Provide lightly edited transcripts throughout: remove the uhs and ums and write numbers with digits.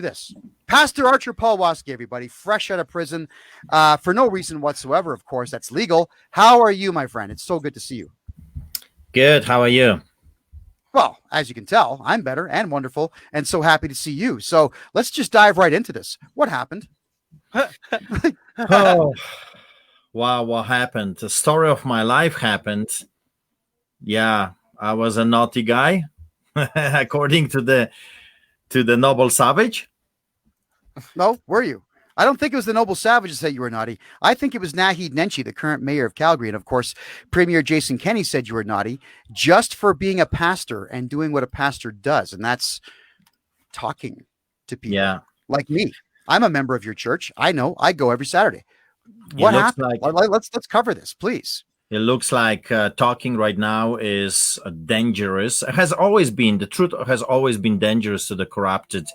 this. Pastor Artur Pawlowski, everybody, fresh out of prison for no reason whatsoever, of course. That's legal. How are you, my friend? It's so good to see you. Good. How are you? Well, as you can tell, I'm better and wonderful and so happy to see you. So let's just dive right into this. What happened? Oh, wow. What happened? The story of my life happened. Yeah, I was a naughty guy, according to the noble savage. No, were you? I don't think it was the noble savage that said you were naughty. I think it was Naheed Nenshi, the current mayor of Calgary. And of course, Premier Jason Kenney said you were naughty just for being a pastor and doing what a pastor does. And that's talking to people like me. I'm a member of your church. I know. I go every Saturday. What happened? Let's cover this, please. It looks like talking right now is dangerous. It has always been, the truth has always been dangerous to the corrupted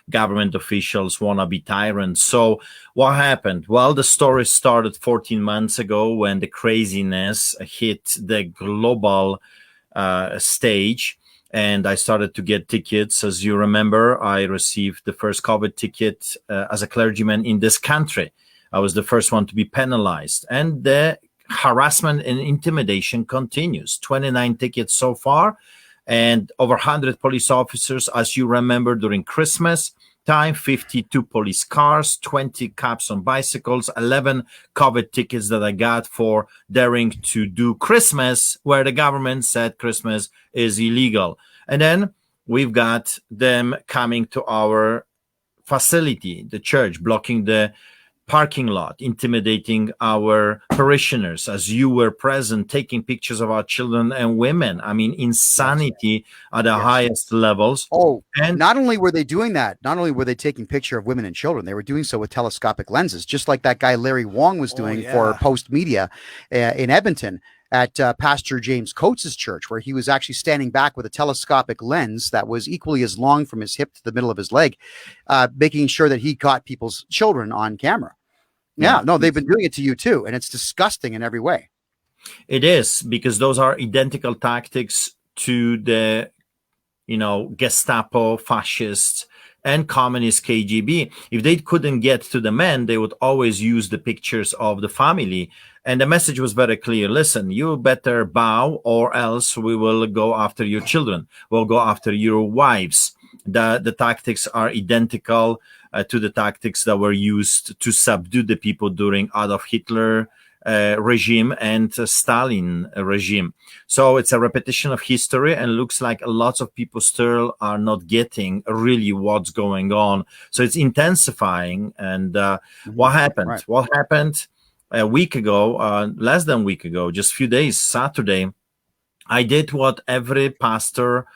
government officials, wannabe tyrants. So what happened? Well, the story started 14 months ago when the craziness hit the global stage. And I started to get tickets. As you remember, I received the first COVID ticket as a clergyman in this country. I was the first one to be penalized. And the harassment and intimidation continues. 29 tickets so far, and over 100 police officers, as you remember, during Christmas time, 52 police cars, 20 cops on bicycles, 11 COVID tickets that I got for daring to do Christmas, where the government said Christmas is illegal. And then we've got them coming to our facility, the church, blocking the parking lot, intimidating our parishioners, as you were present, taking pictures of our children and women. I mean, insanity at the highest levels. Oh, and not only were they doing that, not only were they taking picture of women and children, they were doing so with telescopic lenses, just like that guy Larry Wong was doing for Post Media in Edmonton at Pastor James Coates' church, where he was actually standing back with a telescopic lens that was equally as long from his hip to the middle of his leg, making sure that he caught people's children on camera. Yeah, no, they've been doing it to you too, and it's disgusting in every way. It is, because those are identical tactics to the, Gestapo, fascists, and communist KGB. If they couldn't get to the men, they would always use the pictures of the family. And the message was very clear. Listen, you better bow or else we will go after your children. We'll go after your wives. The tactics are identical to the tactics that were used to subdue the people during Adolf Hitler regime and Stalin regime. So it's a repetition of history, and looks like lots of people still are not getting really what's going on. So it's intensifying. And what happened? Right. What happened a week ago, less than a week ago, just a few days, Saturday, I did what every pastor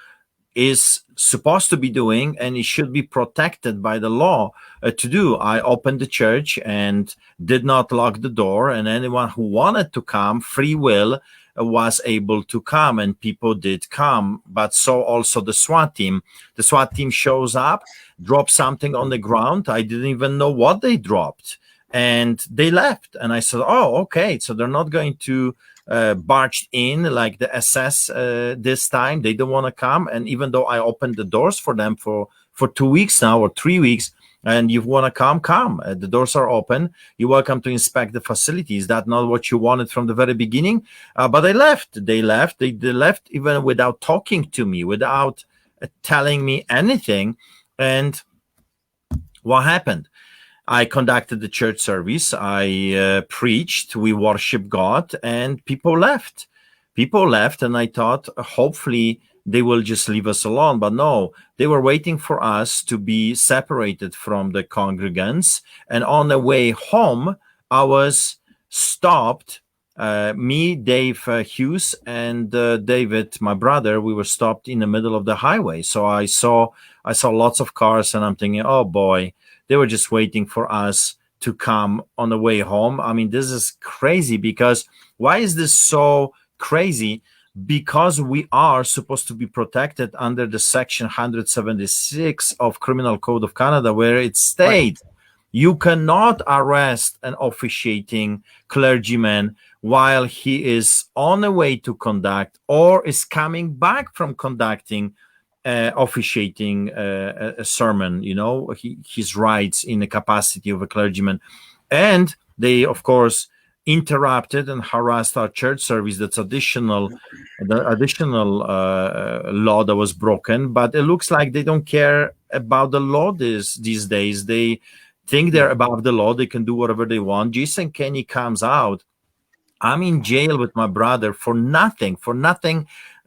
is supposed to be doing, and it should be protected by the law to do. I opened the church and did not lock the door, and anyone who wanted to come, free will, was able to come, and people did come. But so also the SWAT team. The SWAT team shows up, drops something on the ground. I didn't even know what they dropped, and they left. And I said, oh, okay, so they're not going to barged in like the SS this time. They don't want to come. And even though I opened the doors for them for 2 weeks now, or 3 weeks, and you want to come. The doors are open. You're welcome to inspect the facility. Is that not what you wanted from the very beginning? But they left. They left even without talking to me, without telling me anything. And what happened? I conducted the church service. I preached. We worshiped God, and people left. And I thought, hopefully, they will just leave us alone. But no, they were waiting for us to be separated from the congregants. And on the way home, I was stopped. Me, Dave Hughes, and David, my brother, we were stopped in the middle of the highway. So I saw lots of cars, and I'm thinking, oh boy, they were just waiting for us to come on the way home. I mean, this is crazy, because why is this so crazy? Because we are supposed to be protected under the section 176 of Criminal Code of Canada, where it states you cannot arrest an officiating clergyman while he is on the way to conduct or is coming back from conducting officiating a sermon, his rights in the capacity of a clergyman. And they, of course, interrupted and harassed our church service. The additional law that was broken. But it looks like they don't care about the law these days. They think they're above the law. They can do whatever they want. Jason Kenney comes out. I'm in jail with my brother for nothing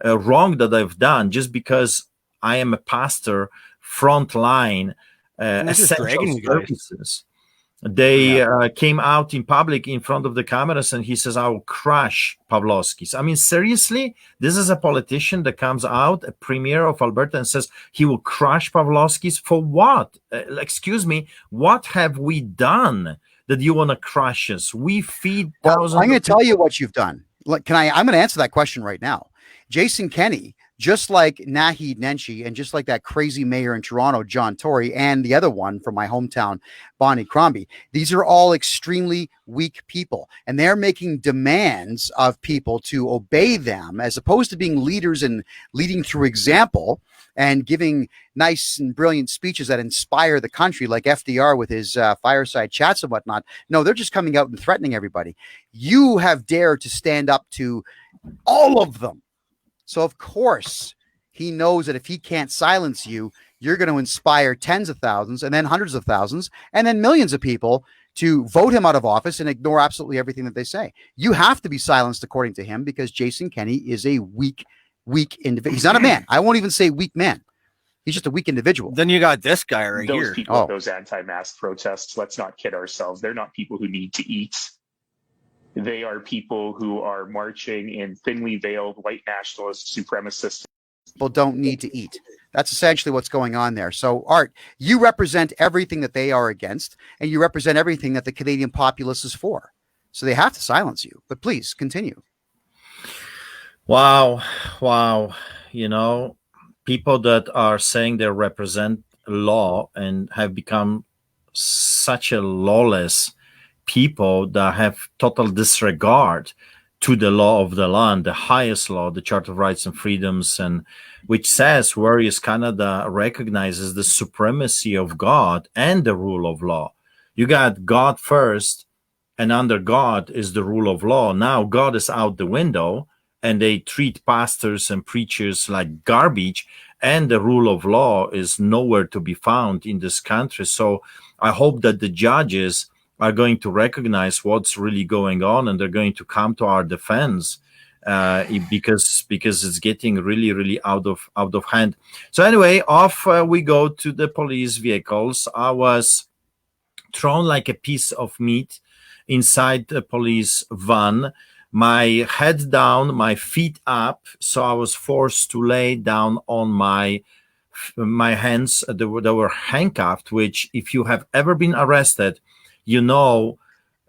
wrong that I've done, just because I am a pastor, frontline, essential services. They came out in public in front of the cameras, and he says, I will crush Pawlowski's. I mean, seriously? This is a politician that comes out, a premier of Alberta, and says he will crush Pawlowski's? For what? Excuse me, what have we done that you want to crush us? We feed thousands. I'm going to tell you what you've done. I'm going to answer that question right now. Jason Kenney, just like Naheed Nenshi, and just like that crazy mayor in Toronto, John Tory, and the other one from my hometown, Bonnie Crombie, these are all extremely weak people, and they're making demands of people to obey them, as opposed to being leaders and leading through example and giving nice and brilliant speeches that inspire the country, like FDR with his fireside chats and whatnot. No, they're just coming out and threatening everybody. You have dared to stand up to all of them. So, of course, he knows that if he can't silence you, you're going to inspire tens of thousands, and then hundreds of thousands, and then millions of people to vote him out of office and ignore absolutely everything that they say. You have to be silenced, according to him, because Jason Kenney is a weak individual. He's not a man. I won't even say weak man. He's just a weak individual. Then you got this guy right here. Those people at those anti-mask protests, let's not kid ourselves. They're not people who need to eat. They are people who are marching in thinly veiled white nationalist supremacists. People don't need to eat. That's essentially what's going on there. So, Art, you represent everything that they are against, and you represent everything that the Canadian populace is for. So they have to silence you. But please continue. Wow. People that are saying they represent law and have become such a lawless people that have total disregard to the law of the land, the highest law, the Charter of Rights and Freedoms, and which says whereas Canada recognizes the supremacy of God and the rule of law. You got God first, and under God is the rule of law. Now God is out the window, and they treat pastors and preachers like garbage, and the rule of law is nowhere to be found in this country. So I hope that the judges are going to recognize what's really going on, and they're going to come to our defense because it's getting really, really out of hand. So anyway, off we go to the police vehicles. I was thrown like a piece of meat inside the police van, my head down, my feet up. So I was forced to lay down on my hands that were handcuffed, which if you have ever been arrested,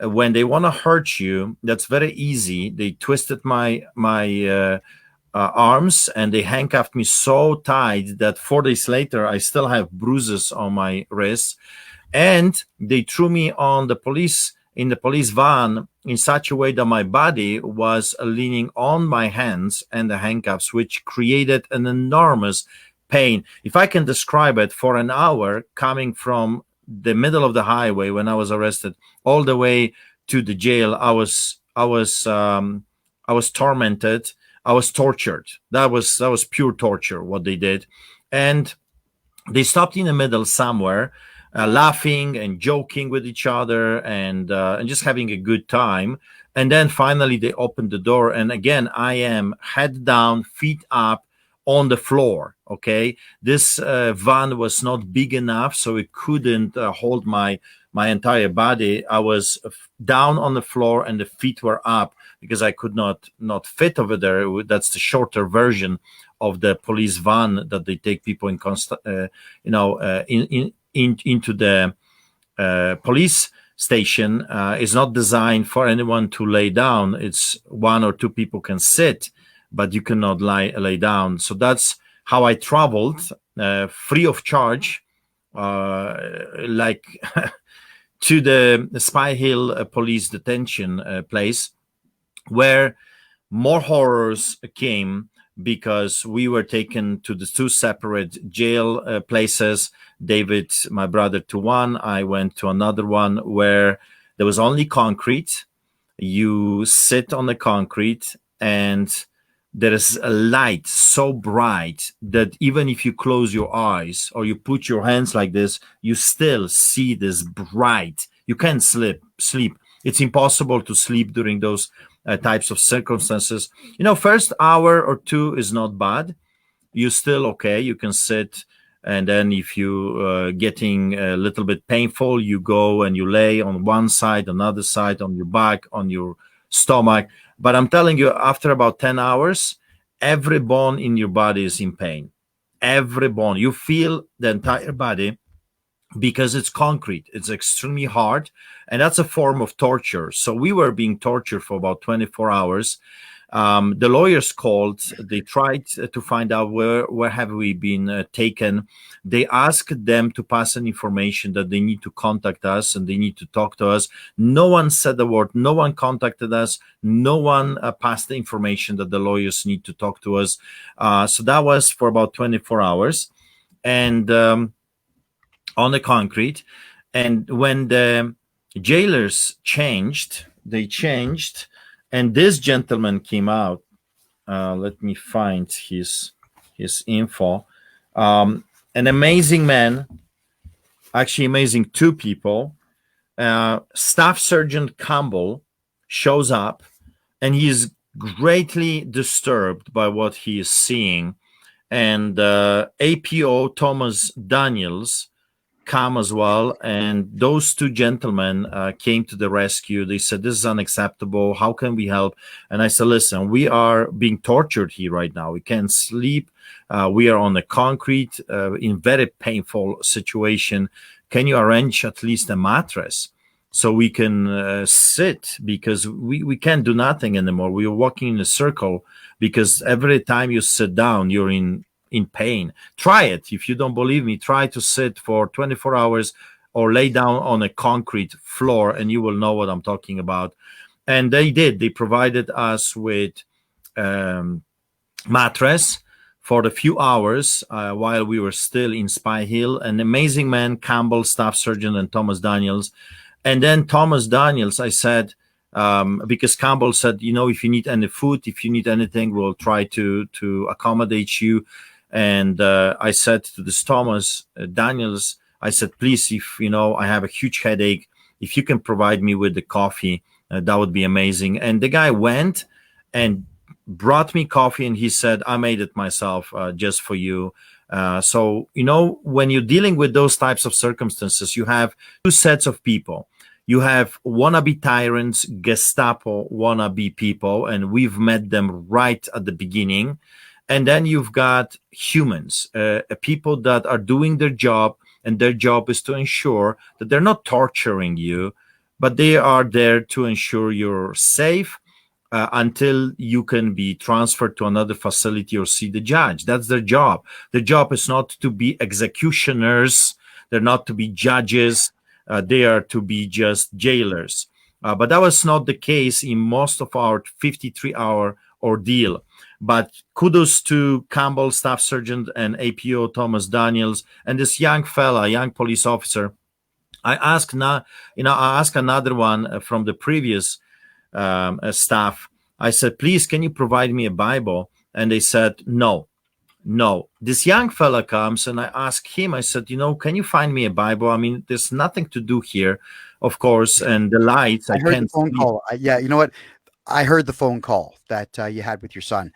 when they want to hurt you, that's very easy. They twisted my arms, and they handcuffed me so tight that 4 days later, I still have bruises on my wrists. And they threw me in the police van in such a way that my body was leaning on my hands and the handcuffs, which created an enormous pain. If I can describe it, for an hour, coming from the middle of the highway when I was arrested all the way to the jail, I was tormented. I was tortured. That was pure torture what they did. And they stopped in the middle somewhere, laughing and joking with each other and just having a good time. And then finally they opened the door, and again I am head down, feet up, on the floor. Okay, this van was not big enough, so it couldn't hold my entire body. I was down on the floor, and the feet were up because I could not fit over there. That's the shorter version of the police van that they take people into the police station. Is not designed for anyone to lay down. It's one or two people can sit, but you cannot lay down. So that's how I traveled, free of charge, like to the Spy Hill police detention place, where more horrors came. because we were taken to the two separate jail places. David, my brother, to one. I went to another one where there was only concrete. You sit on the concrete and there is a light so bright that even if you close your eyes or you put your hands like this, you still see this bright. You can't sleep. It's impossible to sleep during those types of circumstances. First hour or two is not bad. You're still okay. You can sit. And then if you getting a little bit painful, you go and you lay on one side, another side, on your back, on your stomach. But I'm telling you, after about 10 hours, every bone in your body is in pain. Every bone. You feel the entire body because it's concrete. It's extremely hard. And that's a form of torture. So we were being tortured for about 24 hours. The lawyers called. They tried to find out where have we been taken. They asked them to pass an information that they need to contact us and they need to talk to us. No one said a word. No one contacted us. No one passed the information that the lawyers need to talk to us. So that was for about 24 hours. And on the concrete. And when the jailers changed, and this gentleman came out. Let me find his info. An amazing man, actually amazing two people. Staff Sergeant Campbell shows up, and he is greatly disturbed by what he is seeing. And APO Thomas Daniels come as well, and those two gentlemen came to the rescue. They said, this is unacceptable. How can we help? And I said, listen, we are being tortured here right now. We can't sleep. We are on the concrete in very painful situation. Can you arrange at least a mattress so we can sit? Because we can't do nothing anymore. We are walking in a circle because every time you sit down, you're in pain. Try it. If you don't believe me, try to sit for 24 hours or lay down on a concrete floor and you will know what I'm talking about. And they did. They provided us with mattress for the few hours while we were still in Spy Hill. An amazing man, Campbell, Staff Sergeant, and Thomas Daniels. And then Thomas Daniels, I said, because Campbell said, if you need any food, if you need anything, we'll try to accommodate you. And I said to this Thomas Daniels, I said, please, if I have a huge headache, if you can provide me with the coffee, that would be amazing. And the guy went and brought me coffee, and he said, I made it myself just for you. So when you're dealing with those types of circumstances, you have two sets of people. You have wannabe tyrants, Gestapo wannabe people, and we've met them right at the beginning. And then you've got humans, people that are doing their job, and their job is to ensure that they're not torturing you, but they are there to ensure you're safe until you can be transferred to another facility or see the judge. That's their job. Their job is not to be executioners. They're not to be judges. They are to be just jailers. But that was not the case in most of our 53-hour ordeal. But kudos to Campbell, Staff Sergeant, and APO Thomas Daniels, and this young police officer. I asked another one from the previous staff. I said, please, can you provide me a Bible? And they said, no. This young fella comes, and I asked him, I said, can you find me a Bible? I mean, there's nothing to do here, of course, and the lights. I heard the phone call. Yeah, you know what? I heard the phone call that you had with your son.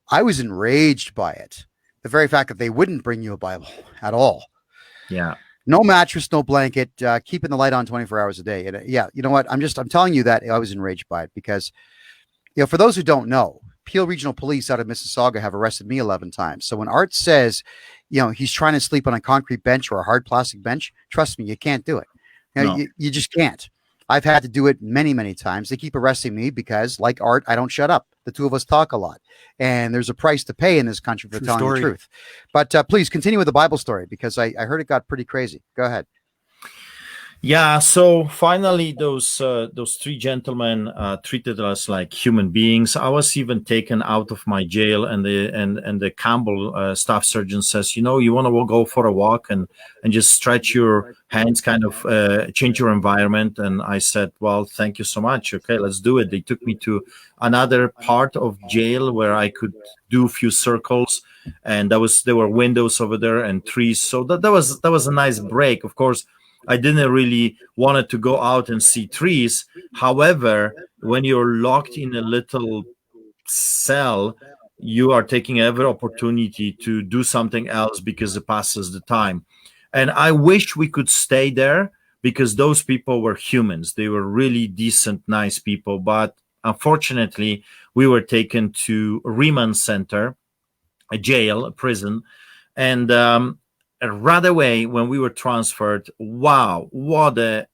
I was enraged by it. The very fact that they wouldn't bring you a Bible at all. Yeah. No mattress, no blanket, keeping the light on 24 hours a day. And yeah, you know what? I'm telling you that I was enraged by it because, for those who don't know, Peel Regional Police out of Mississauga have arrested me 11 times. So when Art says, he's trying to sleep on a concrete bench or a hard plastic bench, trust me, you can't do it. You just can't. I've had to do it many, many times. They keep arresting me because, like Art, I don't shut up. The two of us talk a lot. And there's a price to pay in this country for telling the truth. But please continue with the Bible story because I heard it got pretty crazy. Go ahead. Yeah, so finally, those three gentlemen treated us like human beings. I was even taken out of my jail, and the Campbell staff surgeon says, you want to go for a walk and just stretch your hands, kind of change your environment. And I said, well, thank you so much. Okay, let's do it. They took me to another part of jail where I could do a few circles, and there were windows over there and trees. So that was a nice break. Of course, I didn't really wanted to go out and see trees. However, when you're locked in a little cell, you are taking every opportunity to do something else because it passes the time. And I wish we could stay there because those people were humans. They were really decent, nice people. But unfortunately, we were taken to Remand Center, a jail, a prison. And right away when we were transferred, wow, what a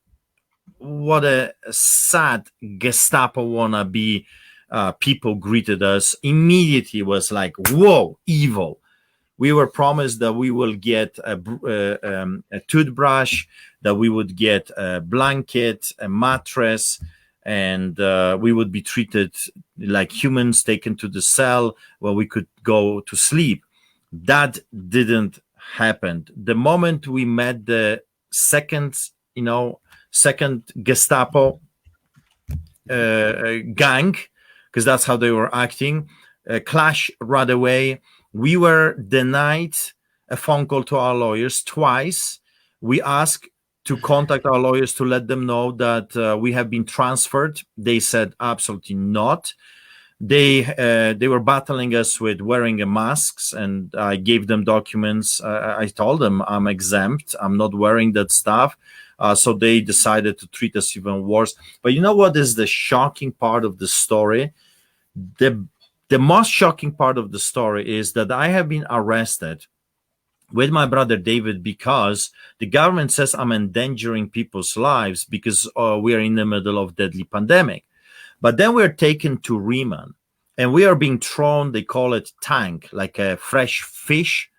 sad Gestapo wannabe people greeted us. Immediately was like, whoa, evil. We were promised that we will get a toothbrush, that we would get a blanket, a mattress, and we would be treated like humans, taken to the cell where we could go to sleep. That didn't happen. The moment we met the second Gestapo gang, because that's how they were acting, clash right away. We were denied a phone call to our lawyers twice. We asked to contact our lawyers to let them know that we have been transferred. They said absolutely not. They were battling us with wearing masks, and I gave them documents. I told them I'm exempt. I'm not wearing that stuff. So they decided to treat us even worse. But you know what is the shocking part of the story? The most shocking part of the story is that I have been arrested with my brother David because the government says I'm endangering people's lives because we are in the middle of deadly pandemic. But then we're taken to Remand, and we are being thrown, they call it tank, like a fresh fish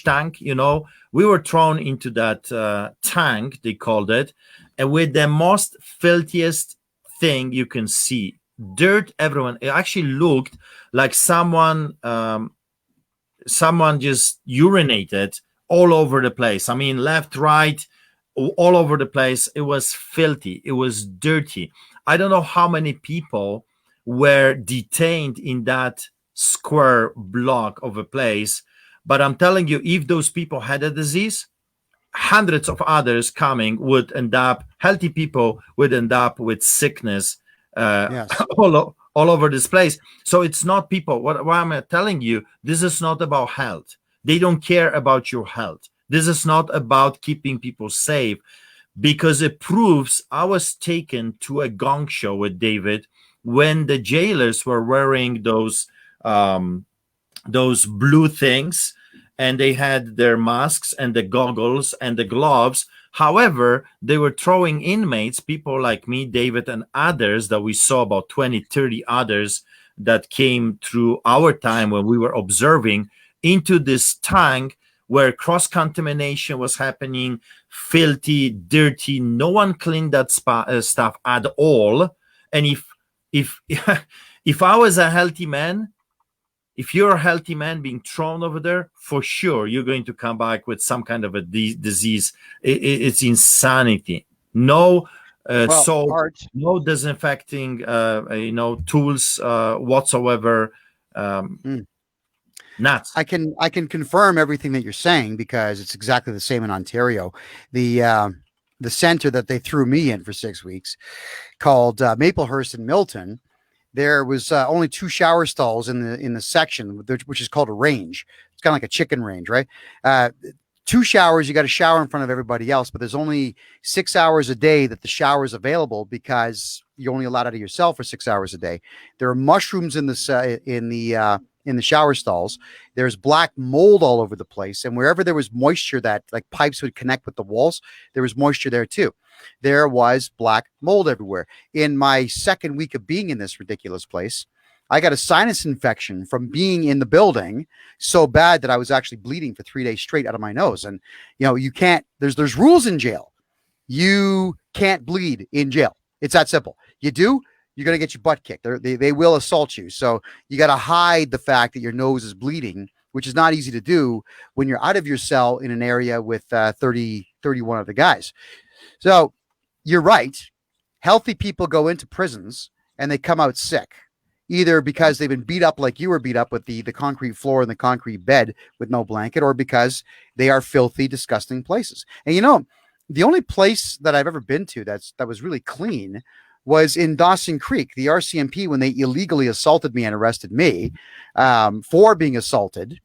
tank, We were thrown into that tank, they called it, and with the most filthiest thing you can see. Dirt everyone. It actually looked like someone just urinated all over the place. I mean, left, right, all over the place. It was filthy. It was dirty. I don't know how many people were detained in that square block of a place, but I'm telling you, if those people had a disease, hundreds of others coming would end up, healthy people would end up with sickness Yes. all over this place. So it's not people. What I'm telling you, this is not about health. They don't care about your health. This is not about keeping people safe, because it proves I was taken to a gong show with David when the jailers were wearing those blue things, and they had their masks and the goggles and the gloves. However, they were throwing inmates, people like me, David, and others that we saw, about 20, 30 others that came through our time when we were observing, into this tank where cross-contamination was happening, filthy, dirty. No one cleaned that stuff at all. And if if I was a healthy man, if you're a healthy man being thrown over there, for sure you're going to come back with some kind of a disease. It's insanity. No soap, Art, no disinfecting, tools whatsoever. Nuts. I can confirm everything that you're saying because it's exactly the same in Ontario. The center that they threw me in for 6 weeks, called Maplehurst in Milton, there was only 2 shower stalls in the section, which is called a range. It's kind of like a chicken range, right? 2 showers. You got to shower in front of everybody else, but there's only 6 hours a day that the shower is available because you're only allowed out of your cell for 6 hours a day. There are mushrooms in the shower stalls. There's black mold all over the place, and wherever there was moisture that like pipes would connect with the walls, there was moisture there too. There was black mold everywhere. In my second week of being in this ridiculous place, I got a sinus infection from being in the building so bad that I was actually bleeding for 3 days straight out of my nose. And you can't. There's rules in jail. you can't bleed in jail. It's that simple. You do, you're going to get your butt kicked. They will assault you. So you got to hide the fact that your nose is bleeding, which is not easy to do when you're out of your cell in an area with 31 other guys. So you're right. Healthy people go into prisons and they come out sick, either because they've been beat up like you were beat up with the concrete floor and the concrete bed with no blanket, or because they are filthy, disgusting places. And the only place that I've ever been to that was really clean was in Dawson Creek. The RCMP, when they illegally assaulted me and arrested me for being assaulted,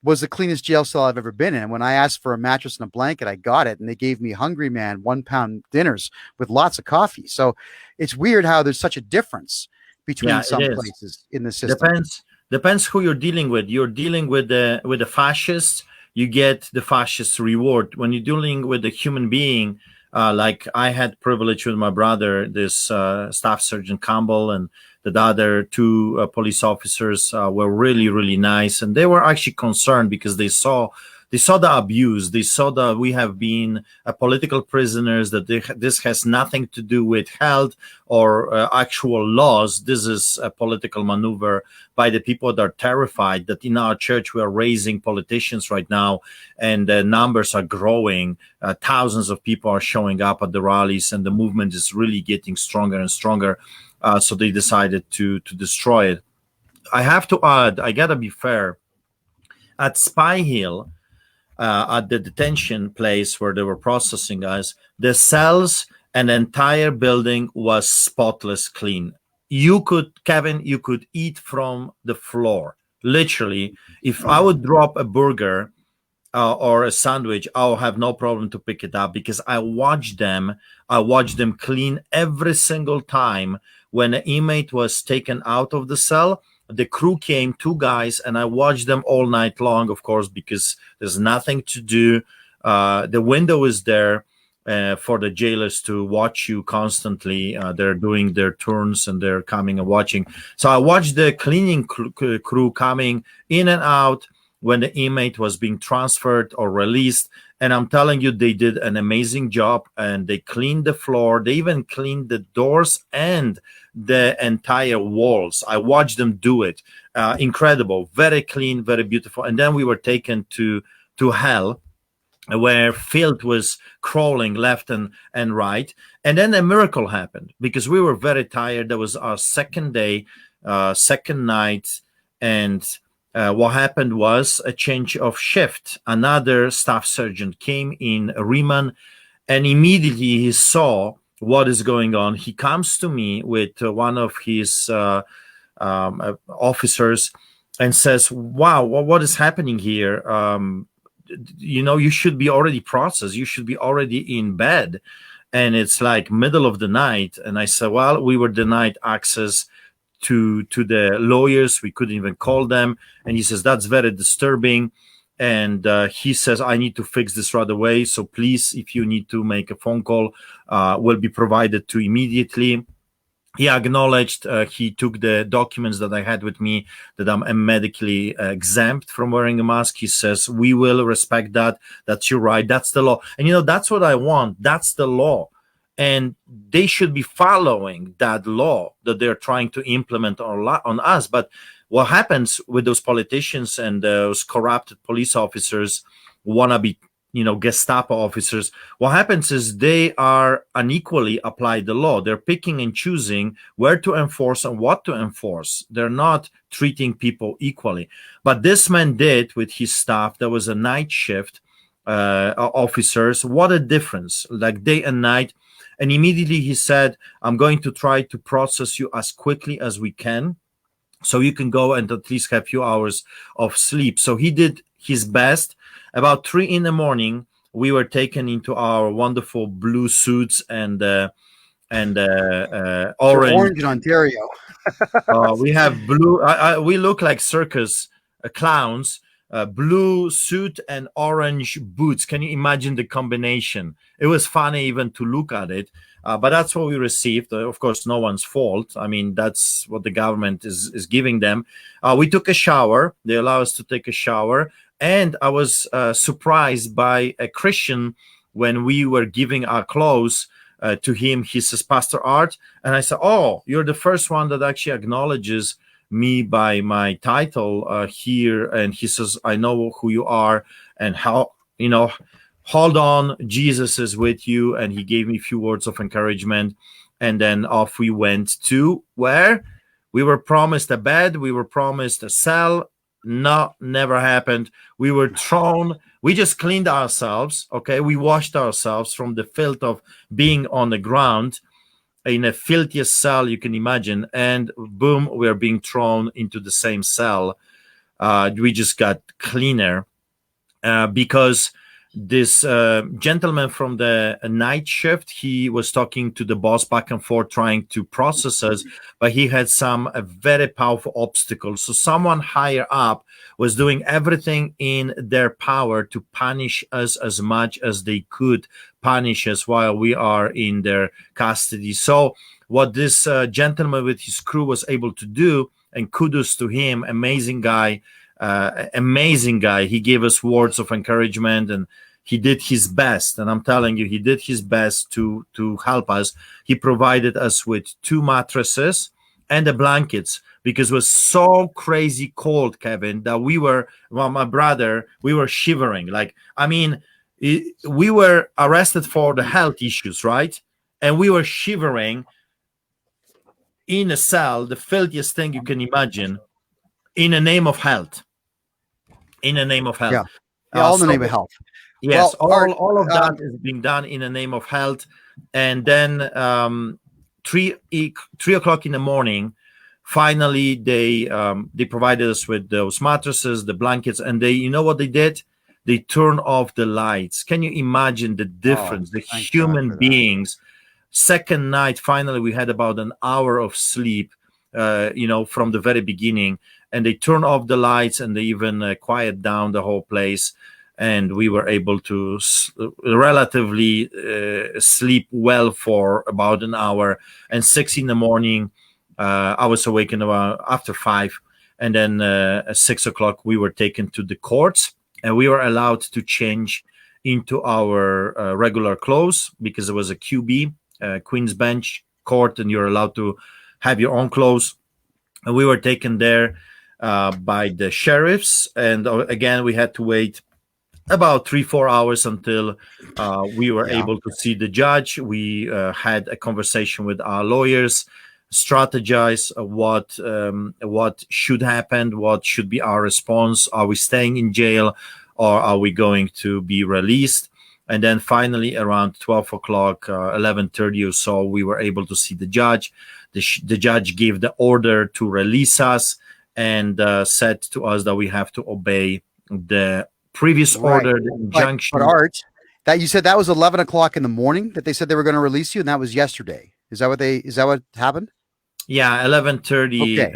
was the cleanest jail cell I've ever been in. And when I asked for a mattress and a blanket, I got it. And they gave me Hungry Man 1 pound dinners with lots of coffee. So it's weird how there's such a difference between some places in the system. Depends who you're dealing with. You're dealing with the fascists, you get the fascist reward. When you're dealing with a human being, like I had privilege with my brother, this Staff Sergeant Campbell, and the other two police officers were really, really nice. And they were actually concerned because they saw the abuse. They saw that we have been political prisoners, that this has nothing to do with health or actual laws. This is a political maneuver by the people that are terrified that in our church we are raising politicians right now, and the numbers are growing. Thousands of people are showing up at the rallies, and the movement is really getting stronger and stronger. So they decided to destroy it. I have to add, I gotta be fair, at Spy Hill, at the detention place where they were processing us, the cells and the entire building was spotless clean. Kevin, you could eat from the floor. Literally, if I would drop a burger or a sandwich, I'll have no problem to pick it up, because I watched them clean every single time. When an inmate was taken out of the cell, the crew came, 2 guys, and I watched them all night long, of course, because there's nothing to do. The window is there for the jailers to watch you constantly. They're doing their turns and they're coming and watching. So I watched the cleaning crew coming in and out when the inmate was being transferred or released. And I'm telling you, they did an amazing job, and they cleaned the floor. They even cleaned the doors and the entire walls. I watched them do it. Incredible, very clean, very beautiful. And then we were taken to hell, where filth was crawling left and right. And then a miracle happened, because we were very tired. That was our second day, second night. And what happened was a change of shift. Another staff sergeant came in, Riemann, and immediately he saw what is going on. He comes to me with one of his officers and says, wow, what is happening here? You should be already processed. You should be already in bed. And it's like middle of the night. And I said, well, we were denied access to the lawyers. We couldn't even call them. And he says, that's very disturbing. And he says, I need to fix this right away. So please, if you need to make a phone call, will be provided to immediately. He acknowledged, he took the documents that I had with me, that I'm medically exempt from wearing a mask. He says, we will respect that. That's your right. That's the law. And, that's what I want. That's the law. And they should be following that law that they're trying to implement on us. But what happens with those politicians and those corrupted police officers, wannabe, Gestapo officers, what happens is they are unequally applied the law. They're picking and choosing where to enforce and what to enforce. They're not treating people equally. But this man did with his staff. There was a night shift officers. What a difference, like day and night. And immediately he said, I'm going to try to process you as quickly as we can, so you can go and at least have a few hours of sleep. So he did his best. About 3 a.m, we were taken into our wonderful blue suits and orange in Ontario. We have blue. We look like circus clowns. Blue suit and orange boots. Can you imagine the combination? It was funny even to look at it, but that's what we received. Of course, no one's fault. I mean, that's what the government is giving them. We took a shower. They allow us to take a shower. And I was surprised by a Christian when we were giving our clothes to him, he says, Pastor Art. And I said, oh, you're the first one that actually acknowledges me by my title here. And he says, I know who you are and how, hold on, Jesus is with you. And he gave me a few words of encouragement. And then off we went to where we were promised a bed. We were promised a cell. No, never happened. We were thrown. We just cleaned ourselves. Okay. We washed ourselves from the filth of being on the ground in a filthiest cell you can imagine. And boom, we're being thrown into the same cell. We just got cleaner because this gentleman from the night shift, he was talking to the boss back and forth, trying to process us, but he had some very powerful obstacles. So someone higher up was doing everything in their power to punish us as much as they could punish us while we are in their custody. So what this gentleman with his crew was able to do, and kudos to him, amazing guy. He gave us words of encouragement and he did his best. And I'm telling you, he did his best to help us. He provided us with 2 mattresses and the blankets because it was so crazy cold, Kevin, that my brother, we were shivering. We were arrested for the health issues, right? And we were shivering in a cell, the filthiest thing you can imagine, in the name of health. In the name of health. Yeah, all in the name of health. Yes, well, all of that is being done in the name of health. And then 3 o'clock in the morning, finally they provided us with those mattresses, the blankets, and you know what they did? They turned off the lights. Can you imagine the difference? The human beings. Second night, finally, we had about an hour of sleep, from the very beginning. And they turned off the lights and they even quiet down the whole place. And we were able to relatively sleep well for about an hour. And 6 in the morning, I was awakened after 5. And then at 6 o'clock, we were taken to the courts. And we were allowed to change into our regular clothes because it was a QB, Queen's Bench court, and you're allowed to have your own clothes. And we were taken there by the sheriffs. And again, we had to wait about 3-4 hours until we were able to see the judge. We had a conversation with our lawyers, strategize what should happen, what should be our response. Are we staying in jail or are we going to be released? And then finally around 12 o'clock, 11:30 or so, we were able to see the judge. The judge gave the order to release us and said to us that we have to obey the previous order, the injunction. But Art, that you said that was 11 o'clock in the morning that they said they were going to release you, and that was yesterday. Is that what happened? Yeah, 11:30. Okay.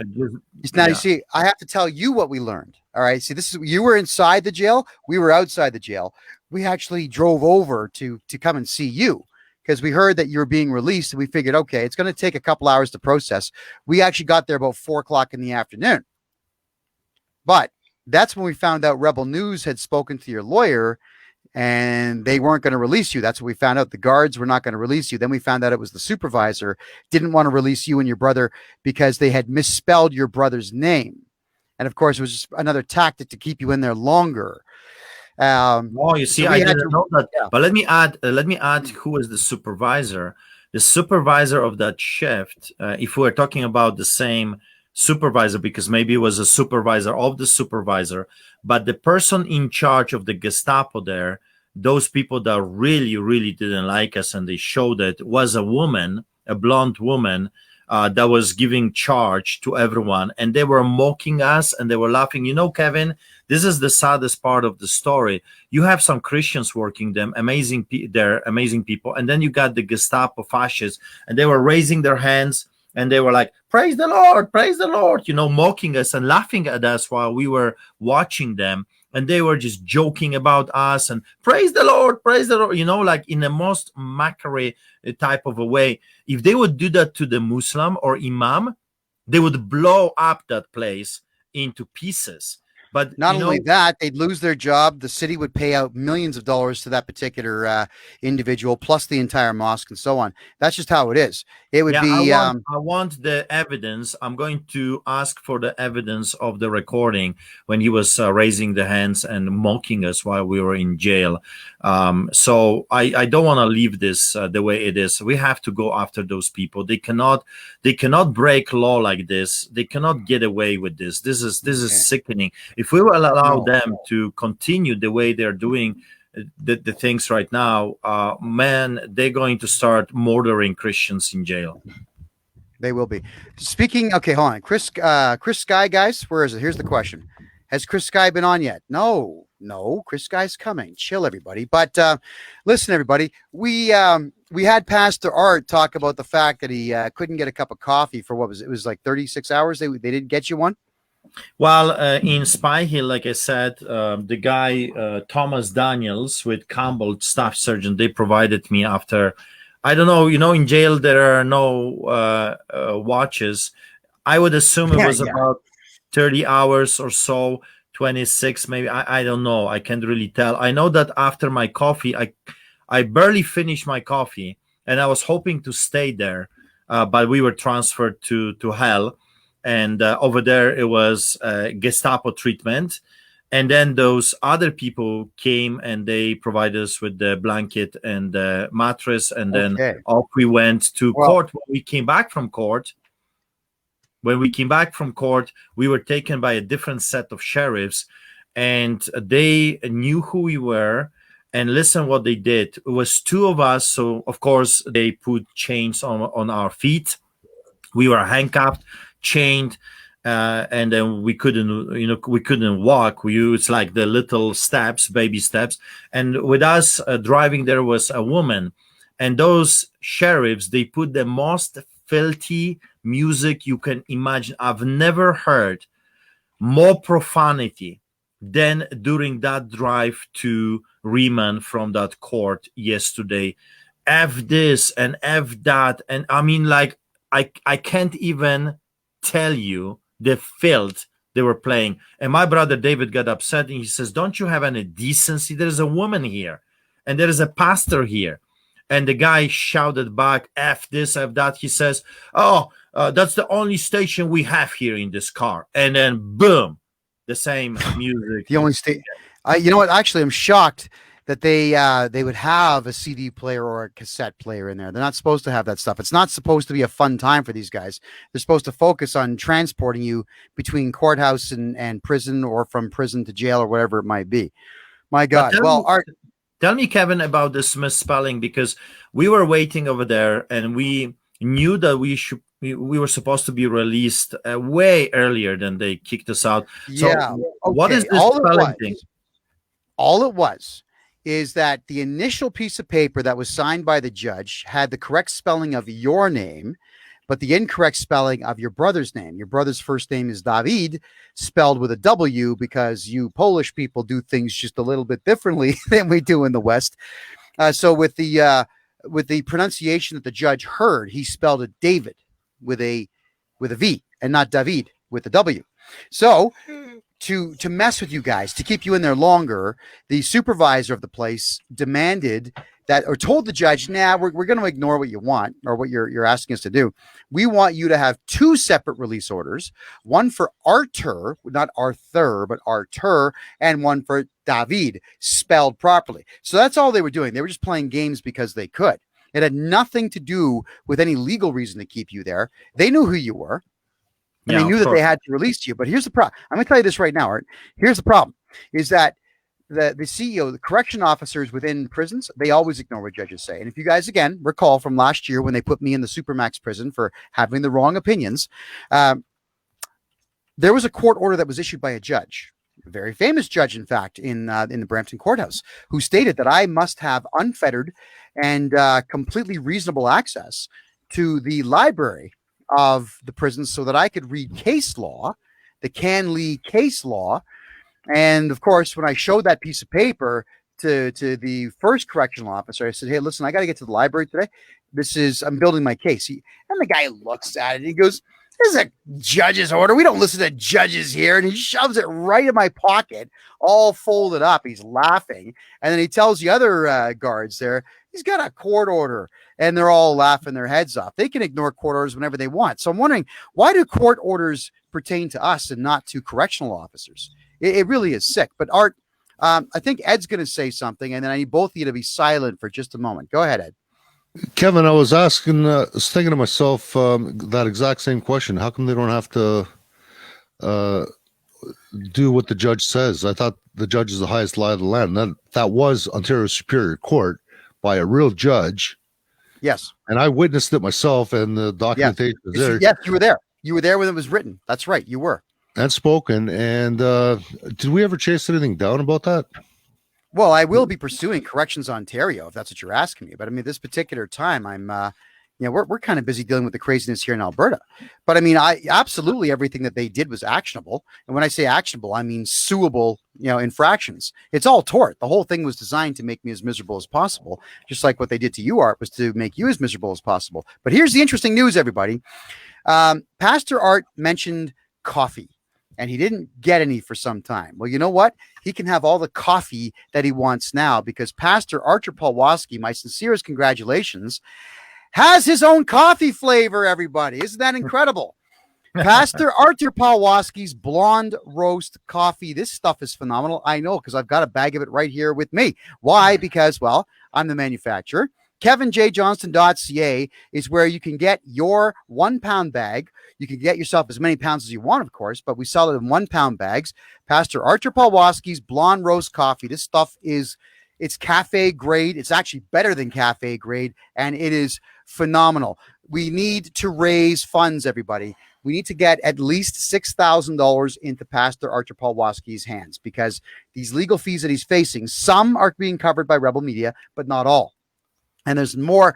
Now you see, I have to tell you what we learned. All right. See, you were inside the jail. We were outside the jail. We actually drove over to come and see you because we heard that you were being released, and we figured, okay, it's going to take a couple hours to process. We actually got there about 4 o'clock in the afternoon. But that's when we found out Rebel News had spoken to your lawyer and they weren't going to release you. That's what we found out. The guards were not going to release you. Then we found out it was the supervisor didn't want to release you and your brother because they had misspelled your brother's name. And of course, it was just another tactic to keep you in there longer. You see, so I didn't know that. Yeah. But let me add who is the supervisor. The supervisor of that shift, if we're talking about the same supervisor, because maybe it was a supervisor of the supervisor, but the person in charge of the Gestapo there, those people that really, really didn't like us and they showed it, was a woman, a blonde woman, that was giving charge to everyone, and they were mocking us and they were laughing. You know, Kevin, this is the saddest part of the story. You have some Christians working them, they're amazing people, and then you got the Gestapo fascists, and they were raising their hands and they were like, praise the Lord, you know, mocking us and laughing at us while we were watching them. And they were just joking about us and praise the Lord, you know, like in the most mockery type of a way. If they would do that to the Muslim or Imam, they would blow up that place into pieces. But Not only that, they'd lose their job. The city would pay out millions of dollars to that particular individual, plus the entire mosque and so on. That's just how it is. It would be. I want the evidence. I'm going to ask for the evidence of the recording when he was raising the hands and mocking us while we were in jail. So I don't want to leave this the way it is. We have to go after those people. They cannot break law like this. They cannot get away with this. This is sickening. If we will allow them to continue the way they're doing the things right now, man, they're going to start murdering Christians in jail. They will be. Speaking, okay, hold on. Chris Sky, guys, where is it? Here's the question. Has Chris Sky been on yet? No, Chris Sky's coming. Chill, everybody. But listen, everybody, we had Pastor Art talk about the fact that he couldn't get a cup of coffee for it was like 36 hours. They didn't get you one? Well, in Spy Hill, like I said, the guy, Thomas Daniels with Campbell Staff Surgeon, they provided me after, I don't know, in jail there are no watches. I would assume it was about 30 hours or so, 26 maybe. I don't know. I can't really tell. I know that after my coffee, I barely finished my coffee, and I was hoping to stay there, but we were transferred to hell. And over there, it was Gestapo treatment. And then those other people came and they provided us with the blanket and the mattress. And then off we went to court. When we came back from court, we were taken by a different set of sheriffs. And they knew who we were. And listen what they did. It was two of us. So, of course, they put chains on our feet. We were handcuffed, chained, and then we couldn't walk. It's like the little steps, baby steps. And with us driving, there was a woman, and those sheriffs, they put the most filthy music you can imagine. I've never heard more profanity than during that drive to Riemann from that court yesterday. F this and F that, and I mean, like, I can't even tell you the filth they were playing. And my brother David got upset and he says, don't you have any decency? There's a woman here and there is a pastor here. And the guy shouted back, F this, F that. He says, that's the only station we have here in this car. And then boom, the same music. The only station. You know what? Actually, I'm shocked that they would have a CD player or a cassette player in there. They're not supposed to have that stuff. It's not supposed to be a fun time for these guys. They're supposed to focus on transporting you between courthouse and prison, or from prison to jail, or whatever it might be. My God. Tell me, Kevin, about this misspelling, because we were waiting over there and we knew that we were supposed to be released way earlier than they kicked us out. Yeah. So what is this spelling thing? All it was is that the initial piece of paper that was signed by the judge had the correct spelling of your name, but the incorrect spelling of your brother's name. Your brother's first name is Dawid, spelled with a W, because you Polish people do things just a little bit differently than we do in the West. So with the pronunciation that the judge heard, he spelled it David with a V and not David with a W. So to mess with you guys, to keep you in there longer, the supervisor of the place demanded that, or told the judge, we're going to ignore what you want, or what you're asking us to do. We want you to have two separate release orders, one for Artur, not Arthur, but Artur, and one for David, spelled properly. So that's all they were doing. They were just playing games because they could. It had nothing to do with any legal reason to keep you there. They knew who you were. And they knew that they had to release you. But here's the problem. I'm going to tell you this right now, Art. Here's the problem, is that the CEO, the correction officers within prisons, they always ignore what judges say. And if you guys, again, recall from last year when they put me in the Supermax prison for having the wrong opinions, there was a court order that was issued by a judge, a very famous judge, in fact, in the Brampton courthouse, who stated that I must have unfettered and completely reasonable access to the library of the prisons so that I could read case law, the Canley case law. And of course, when I showed that piece of paper to the first correctional officer, I said, hey, listen, I got to get to the library today. I'm building my case. And the guy looks at it and he goes, This is a judge's order. We don't listen to judges here. And he shoves it right in my pocket, all folded up. He's laughing. And then he tells the other guards there, he's got a court order. And they're all laughing their heads off. They can ignore court orders whenever they want. So I'm wondering, why do court orders pertain to us and not to correctional officers? It really is sick. But Art, I think Ed's going to say something, and then I need both of you to be silent for just a moment. Go ahead, Ed. Kevin, I was thinking to myself that exact same question. How come they don't have to do what the judge says? I thought the judge is the highest law of the land. That was Ontario Superior Court by a real judge. Yes. And I witnessed it myself, and the documentation was there. Yes, you were there. You were there when it was written. That's right. You were. And spoken. And did we ever chase anything down about that? Well, I will be pursuing Corrections Ontario, if that's what you're asking me. But I mean, this particular time, I'm, we're kind of busy dealing with the craziness here in Alberta. But I mean, absolutely everything that they did was actionable. And when I say actionable, I mean suable, infractions. It's all tort. The whole thing was designed to make me as miserable as possible. Just like what they did to you, Art, was to make you as miserable as possible. But here's the interesting news, everybody. Pastor Art mentioned coffee. And he didn't get any for some time. Well, you know what? He can have all the coffee that he wants now, because Pastor Artur Pawlowski, my sincerest congratulations, has his own coffee flavor, everybody. Isn't that incredible? Pastor Artur Pawlowski's blonde roast coffee. This stuff is phenomenal. I know, because I've got a bag of it right here with me. Why? Because, well, I'm the manufacturer. KevinJJohnston.ca is where you can get your 1 pound bag. You can get yourself as many pounds as you want, of course, but we sell it in 1 pound bags. Pastor Artur Pawlowski's blonde roast coffee. This stuff it's cafe grade. It's actually better than cafe grade, and it is phenomenal. We need to raise funds, everybody. We need to get at least $6,000 into Pastor Artur Pawlowski's hands, because these legal fees that he's facing, some are being covered by Rebel Media, but not all. And there's more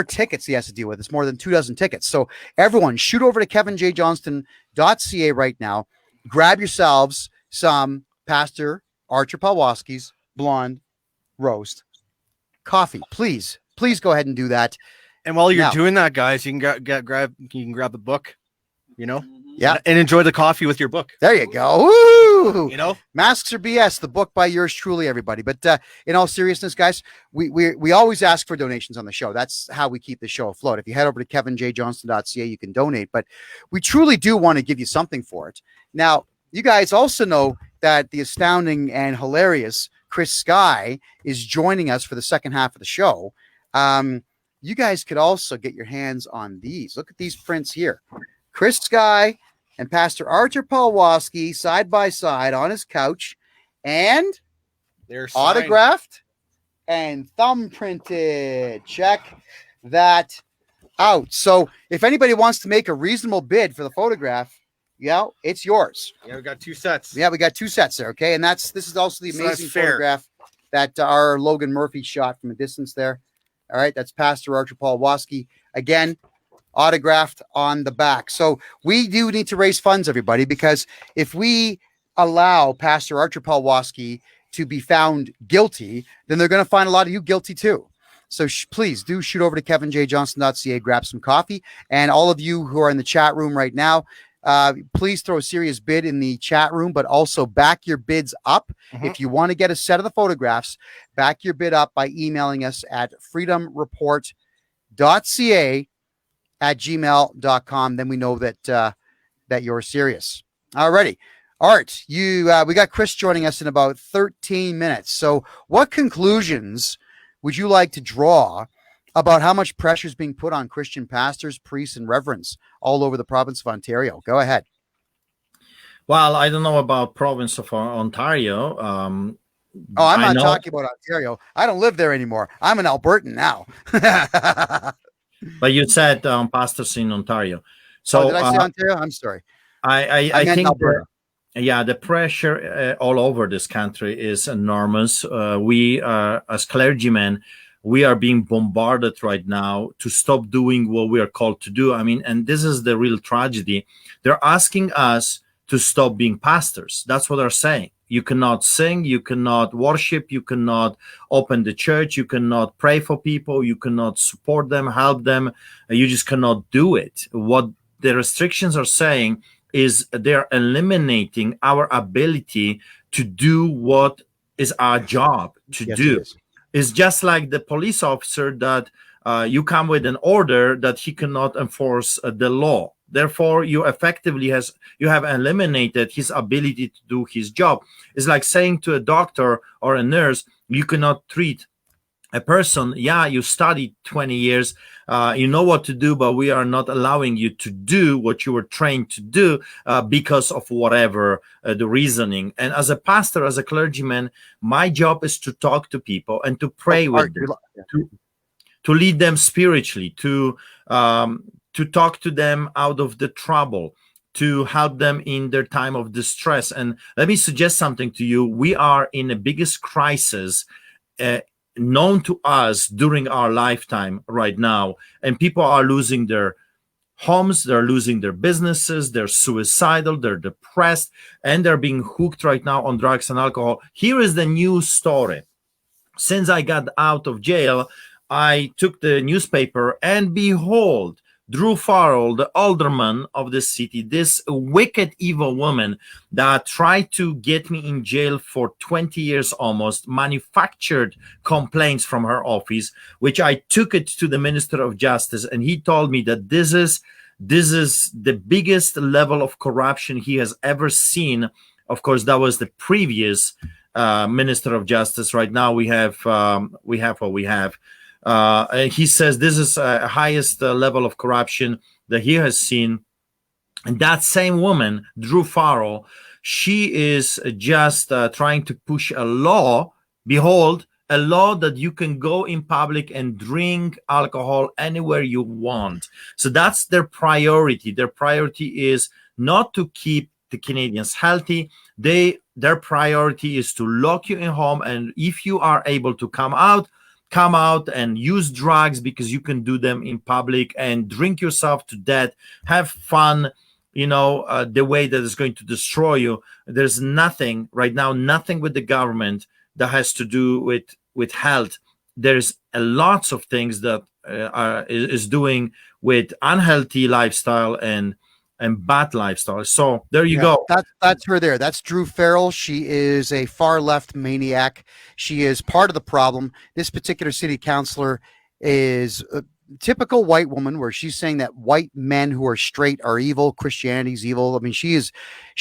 tickets he has to deal with. It's more than 24 tickets. So everyone, shoot over to KevinJJohnston.ca right now. Grab yourselves some Pastor Artur Pawlowski's blonde roast coffee. Please go ahead and do that. And while you're doing that, guys, you can grab the book, Yeah. and enjoy the coffee with your book. There you go. Woo! Masks or BS, the book by yours truly, everybody. But in all seriousness, guys, we always ask for donations on the show. That's how we keep the show afloat. If you head over to KevinJJohnston.ca, you can donate. But we truly do want to give you something for it. Now, you guys also know that the astounding and hilarious Chris Sky is joining us for the second half of the show. You guys could also get your hands on these. Look at these prints here. Chris Sky and Pastor Artur Pawlowski side by side on his couch, and they're autographed and thumbprinted. Check that out. So if anybody wants to make a reasonable bid for the photograph, it's yours. Yeah, we got 2 sets. Yeah, we got 2 sets there. Okay, and this is also the amazing photograph that our Logan Murphy shot from a distance there. All right, that's Pastor Artur Pawlowski again, autographed on the back. So we do need to raise funds, everybody, because if we allow Pastor Artur Pawlowski to be found guilty, then they're going to find a lot of you guilty too. So please do shoot over to KevinJJohnston.ca, grab some coffee. And all of you who are in the chat room right now, please throw a serious bid in the chat room, but also back your bids up. If you want to get a set of the photographs, back your bid up by emailing us at freedomreport.ca@gmail.com. Then we know that you're serious. Alrighty. Art, we got Chris joining us in about 13 minutes. So what conclusions would you like to draw about how much pressure is being put on Christian pastors, priests, and reverends all over the province of Ontario? Go ahead. Well, I don't know about province of Ontario. I'm not talking about Ontario. I don't live there anymore. I'm an Albertan now. But you said pastors in Ontario. So did I say Ontario? I'm sorry. I think Alberta. The pressure all over this country is enormous. We as clergymen, we are being bombarded right now to stop doing what we are called to do. I mean, and this is the real tragedy. They're asking us to stop being pastors. That's what they're saying. You cannot sing, you cannot worship, you cannot open the church, you cannot pray for people, you cannot support them, help them. You just cannot do it. What the restrictions are saying is they're eliminating our ability to do what is our job to Yes, do. it is. It's just like the police officer that you come with an order that he cannot enforce the law. Therefore, you effectively have eliminated his ability to do his job. It's like saying to a doctor or a nurse, you cannot treat a person. Yeah, you studied 20 years, you know what to do, but we are not allowing you to do what you were trained to do because of whatever the reasoning. And as a pastor, as a clergyman, my job is to talk to people and to pray with them, to lead them spiritually, to talk to them out of the trouble, to help them in their time of distress. And let me suggest something to you. We are in the biggest crisis known to us during our lifetime right now, and people are losing their homes, they're losing their businesses, they're suicidal, they're depressed, and they're being hooked right now on drugs and alcohol. Here is the news story. Since I got out of jail, I took the newspaper, and behold, Drew Farrell, the alderman of the city, this wicked, evil woman that tried to get me in jail for 20 years almost, manufactured complaints from her office, which I took it to the Minister of Justice, and he told me that this is the biggest level of corruption he has ever seen. Of course, that was the previous Minister of Justice. Right now, we have what we have. He says this is the highest level of corruption that he has seen. And that same woman, Drew Farrell, she is just trying to push a law. Behold, a law that you can go in public and drink alcohol anywhere you want. So that's their priority. Their priority is not to keep the Canadians healthy. Their priority is to lock you in home. And if you are able to come out and use drugs because you can do them in public and drink yourself to death, have fun, the way that is going to destroy you. There's nothing right now, nothing with the government that has to do with health. There's lots of things that is doing with unhealthy lifestyle and bad lifestyle. So there you go. That's her there. That's Drew Farrell. She is a far left maniac. She is part of the problem. This particular city councilor is a typical white woman, where she's saying that white men who are straight are evil. Christianity's evil. I mean, she's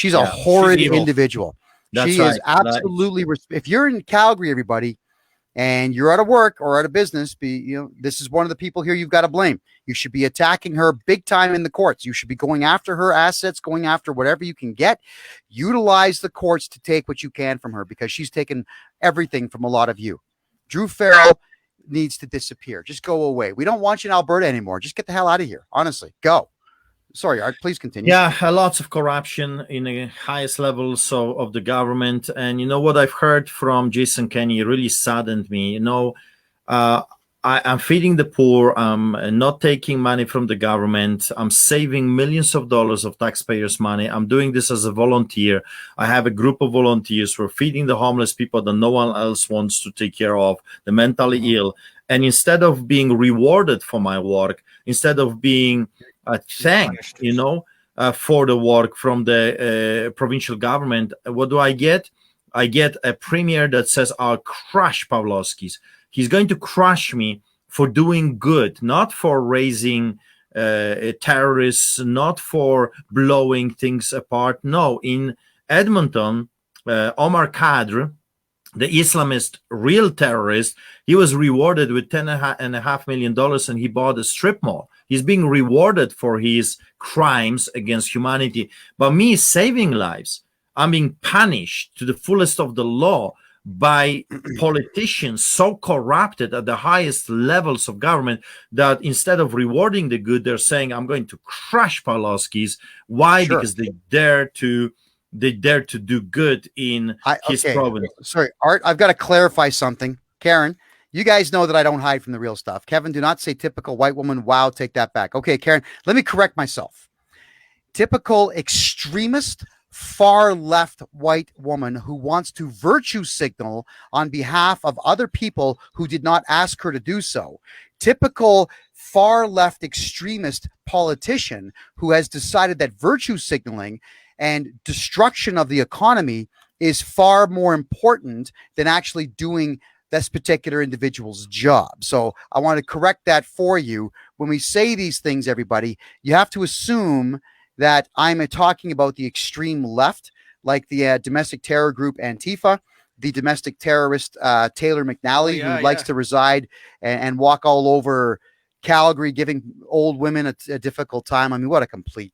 a horrid individual. That's she right. is absolutely. If you're in Calgary, everybody, and you're out of work or out of business, this is one of the people here you've got to blame. You should be attacking her big time in the courts. You should be going after her assets, going after whatever you can get. Utilize the courts to take what you can from her, because she's taken everything from a lot of you. Drew Farrell needs to disappear. Just go away. We don't want you in Alberta anymore. Just get the hell out of here. Honestly, go. Sorry, Art, please continue. Yeah, lots of corruption in the highest levels of the government. And what I've heard from Jason Kenney really saddened me. I'm feeding the poor. I'm not taking money from the government. I'm saving millions of dollars of taxpayers' money. I'm doing this as a volunteer. I have a group of volunteers. We're feeding the homeless people that no one else wants to take care of, the mentally ill. And instead of being rewarded for my work, instead of being thanked, for the work from the provincial government, what do I get? I get a premier that says, I'll crush Pawlowski's. He's going to crush me for doing good, not for raising terrorists, not for blowing things apart. No, in Edmonton, Omar Khadr, the Islamist real terrorist, he was rewarded with $10.5 million, and he bought a strip mall. He's being rewarded for his crimes against humanity. But me saving lives, I'm being punished to the fullest of the law by politicians so corrupted at the highest levels of government that instead of rewarding the good, they're saying, I'm going to crush Pawlowski's. Why? Sure. Because they dare to do good in his province. Sorry, Art, I've got to clarify something. Karen, you guys know that I don't hide from the real stuff. Kevin, do not say typical white woman. Wow, take that back. Okay, Karen, let me correct myself. Typical extremist, far left white woman who wants to virtue signal on behalf of other people who did not ask her to do so. Typical far left extremist politician who has decided that virtue signaling and destruction of the economy is far more important than actually doing this particular individual's job. So I want to correct that for you. When we say these things, everybody, you have to assume that I'm talking about the extreme left, like the domestic terror group Antifa, the domestic terrorist Taylor McNally, who likes to reside and walk all over Calgary, giving old women a difficult time. I mean, what a complete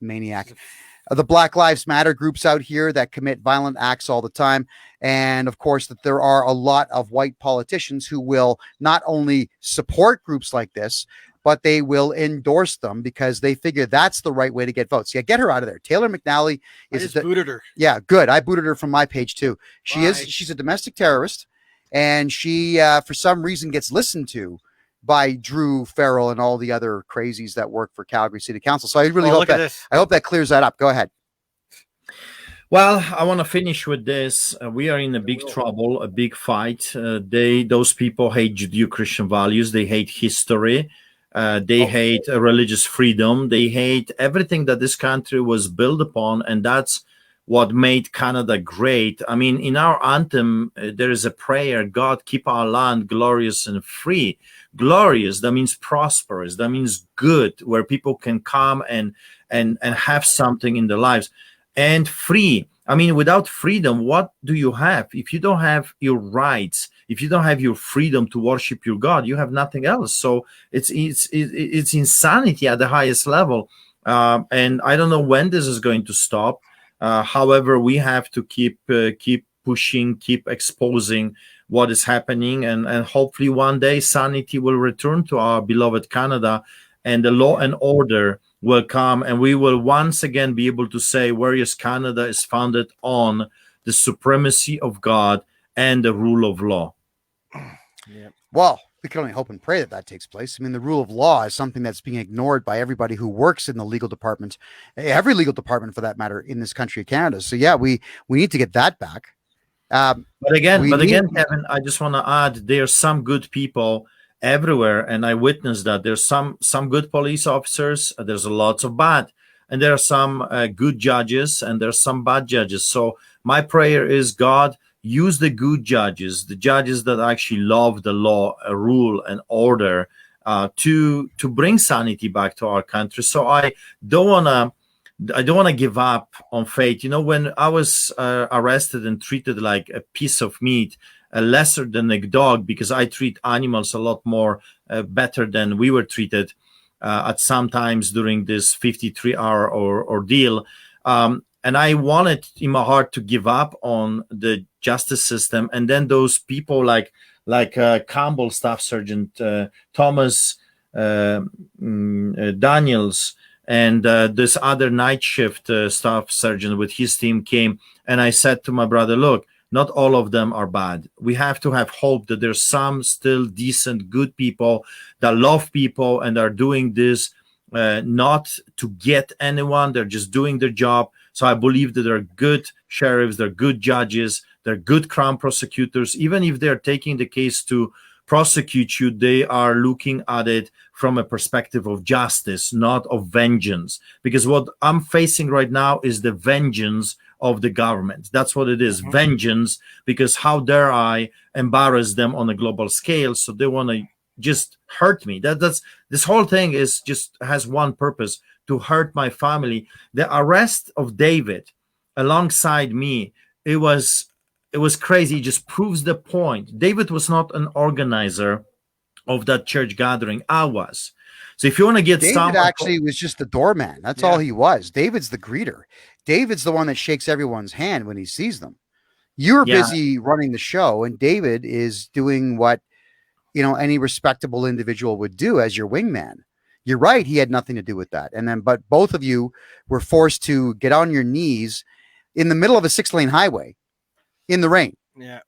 maniac. The Black Lives Matter groups out here that commit violent acts all the time. And of course, that there are a lot of white politicians who will not only support groups like this, but they will endorse them because they figure that's the right way to get votes. Yeah, get her out of there. Taylor McNally is. I just booted her. Yeah, good. I booted her from my page too. She's a domestic terrorist, and she for some reason gets listened to by Drew Farrell and all the other crazies that work for Calgary City Council. So I really hope that clears that up. Go ahead. Well, I want to finish with this. We are in a big trouble, a big fight. Those people hate Judeo-Christian values. They hate history. They hate religious freedom. They hate everything that this country was built upon, and that's what made Canada great. I mean, in our anthem, there is a prayer, God, keep our land glorious and free. Glorious, that means prosperous, that means good, where people can come and have something in their lives. And free, I mean, without freedom, what do you have? If you don't have your rights, if you don't have your freedom to worship your God, you have nothing else. So it's insanity at the highest level. And I don't know when this is going to stop. However, we have to keep pushing, keep exposing what is happening, and hopefully one day sanity will return to our beloved Canada, and the law and order will come, and we will once again be able to say, whereas Canada is founded on the supremacy of God and the rule of law. Yeah. Well, we can only hope and pray that takes place. I mean, the rule of law is something that's being ignored by everybody who works in the legal department, every legal department for that matter, in this country of Canada. So yeah, we need to get that back. But again, Kevin, I just want to add, there's some good people everywhere, and I witnessed that. There's some good police officers, there's lots of bad, and there are some good judges, and there's some bad judges. So my prayer is, God, use the good judges, the judges that actually love the law, rule, and order, to bring sanity back to our country. So I don't want to give up on faith. You know, when I was arrested and treated like a piece of meat, lesser than a dog, because I treat animals a lot more better than we were treated at some times during this 53-hour ordeal. And I wanted in my heart to give up on the justice system. And then those people like Campbell Staff Sergeant Thomas Daniels, and this other night shift staff sergeant with his team came, and I said to my brother, look, not all of them are bad. We have to have hope that there's some still decent, good people that love people and are doing this not to get anyone. They're just doing their job. So I believe that there are good sheriffs, there are good judges, there are good crown prosecutors. Even if they're taking the case to prosecute you, they are looking at it from a perspective of justice, not of vengeance. Because what I'm facing right now is the vengeance of the government. That's what it is, vengeance, because how dare I embarrass them on a global scale? So they want to just hurt me. That's this whole thing is just has one purpose, to hurt my family. The arrest of David alongside me, it was crazy. It just proves the point. David was not an organizer of that church gathering. I was. So if you want to get David actually was just the doorman. That's all he was. David's the greeter. David's the one that shakes everyone's hand when he sees them. You're busy running the show, and David is doing what, you know, any respectable individual would do as your wingman. You're right. He had nothing to do with that. And then, but both of you were forced to get on your knees in the middle of a 6-lane highway in the rain. Yeah.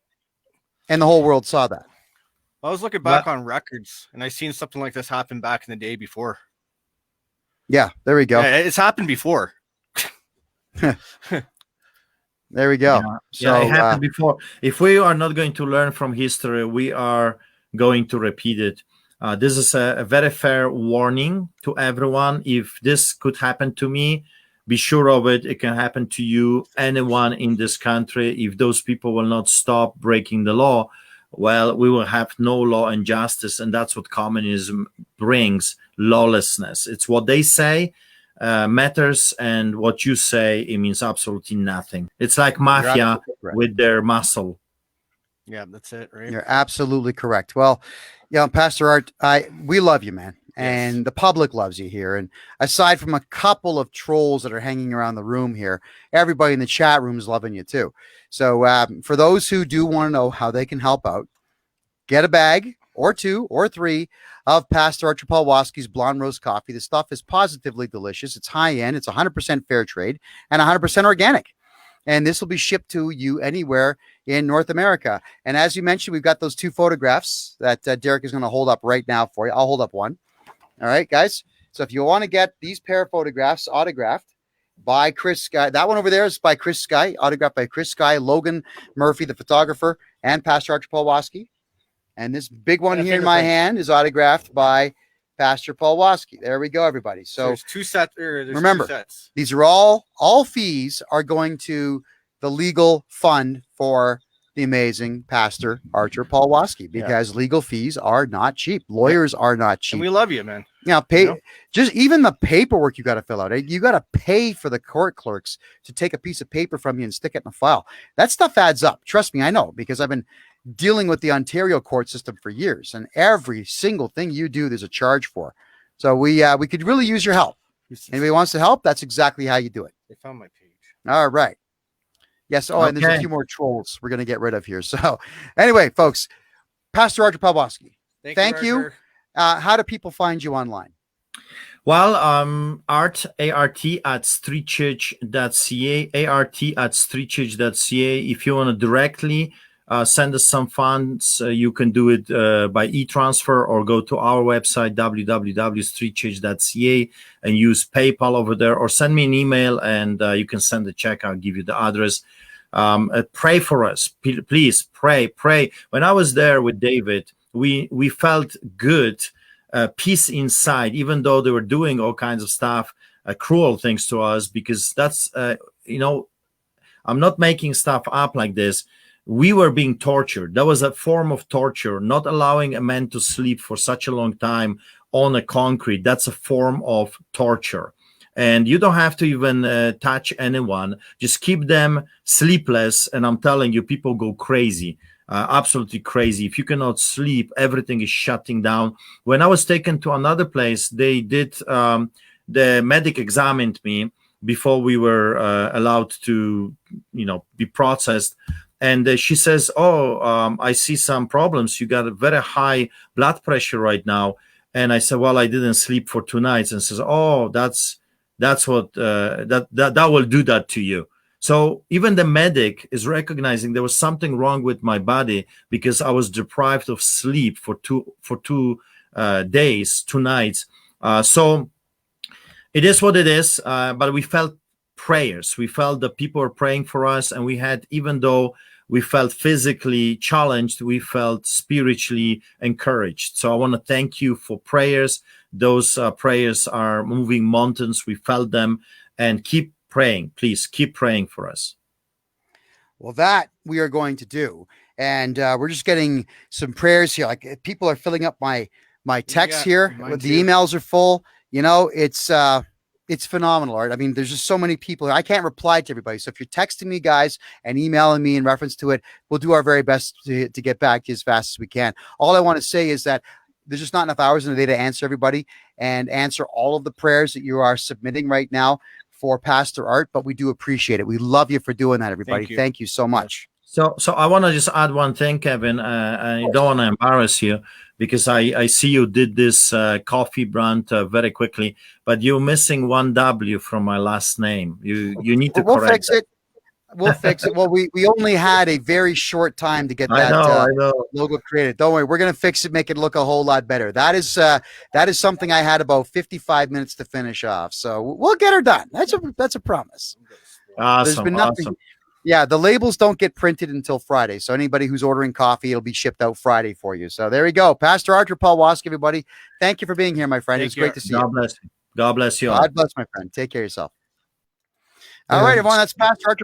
And the whole world saw that. I was looking back on records, and I seen something like this happen back in the day before. Yeah, there we go. Yeah, it's happened before. There we go. Yeah, So it happened before. If we are not going to learn from history, we are going to repeat it. This is a very fair warning to everyone. If this could happen to me, be sure of it. It can happen to you, anyone in this country. If those people will not stop breaking the law, well, we will have no law and justice. And that's what communism brings, lawlessness. It's what they say matters, and what you say, it means absolutely nothing. It's like mafia with their muscle. Yeah, that's it, right? You're absolutely correct. Well, Pastor Art, we love you, man. And the public loves you here. And aside from a couple of trolls that are hanging around the room here, everybody in the chat room is loving you too. So for those who do want to know how they can help out, get a bag or 2 or 3 of Pastor Artur Pawlowski's Blonde Rose Coffee. The stuff is positively delicious. It's high end. It's 100% fair trade and 100% organic. And this will be shipped to you anywhere in North America. And as you mentioned, we've got those 2 photographs that Derek is going to hold up right now for you. I'll hold up one. All right, guys. So if you want to get these pair of photographs autographed by Chris Sky, that one over there is by Chris Sky, autographed by Chris Sky, Logan Murphy, the photographer, and Pastor Artur Pawlowski. And this big one here in my hand is autographed by Pastor Pawlowski. There we go, everybody. So there's 2 sets. Remember, 2 sets. These are all fees are going to the legal fund for the amazing Pastor Artur Pawlowski, because legal fees are not cheap. Lawyers are not cheap. And we love you, man. Just even the paperwork you got to fill out. You got to pay for the court clerks to take a piece of paper from you and stick it in a file. That stuff adds up. Trust me, I know, because I've been dealing with the Ontario court system for years, and every single thing you do, there's a charge for. So we could really use your help. Anybody wants to help? That's exactly how you do it. They found my page. All right. Yes. Oh, and there's a few more trolls we're going to get rid of here. So anyway, folks, Pastor Artur Pawlowski, thank you. How do people find you online? Well, art at streetchurch.ca, art@streetchurch.ca. If you want to directly send us some funds, you can do it by e-transfer, or go to our website, www.streetchurch.ca, and use PayPal over there, or send me an email and you can send a check. I'll give you the address. Pray for us. Please pray. When I was there with David, we felt good, peace inside, even though they were doing all kinds of stuff, cruel things to us, because that's, I'm not making stuff up like this. We were being tortured. That was a form of torture, not allowing a man to sleep for such a long time on a concrete. That's a form of torture. And you don't have to even touch anyone. Just keep them sleepless. And I'm telling you, people go crazy, absolutely crazy. If you cannot sleep, everything is shutting down. When I was taken to another place, they did, the medic examined me before we were allowed to, be processed. And she says, I see some problems. You got a very high blood pressure right now. And I said, well, I didn't sleep for 2 nights. And says, that's what, that will do that to you. So even the medic is recognizing there was something wrong with my body, because I was deprived of sleep for two days, 2 nights. So it is what it is. But we felt prayers. We felt that people were praying for us, and we had, even though we felt physically challenged, we felt spiritually encouraged. So I want to thank you for prayers. Those prayers are moving mountains. We felt them, and keep praying. Please keep praying for us. Well, that we are going to do. And we're just getting some prayers here. Like, people are filling up my text here. The emails are full. It's phenomenal, Art. I mean, there's just so many people. I can't reply to everybody. So if you're texting me, guys, and emailing me in reference to it, we'll do our very best to get back to you as fast as we can. All I want to say is that there's just not enough hours in the day to answer everybody and answer all of the prayers that you are submitting right now for Pastor Art, but we do appreciate it. We love you for doing that, everybody. Thank you so much. So I want to just add one thing, Kevin. I don't want to embarrass you, because I see you did this coffee brand very quickly, but you're missing one W from my last name. You need to correct fix it. We'll fix it. Well, we only had a very short time to get that logo created. Don't worry, we're gonna fix it, make it look a whole lot better. That is something I had about 55 minutes to finish off. So we'll get her done. That's a promise. Awesome. been nothing. Awesome. Yeah, the labels don't get printed until Friday. So anybody who's ordering coffee, it'll be shipped out Friday for you. So there we go. Pastor Artur Pawlowski, everybody. Thank you for being here, my friend. It's great to see you. God bless you. God bless you all. God bless, my friend. Take care of yourself. All right, everyone. That's Pastor Artur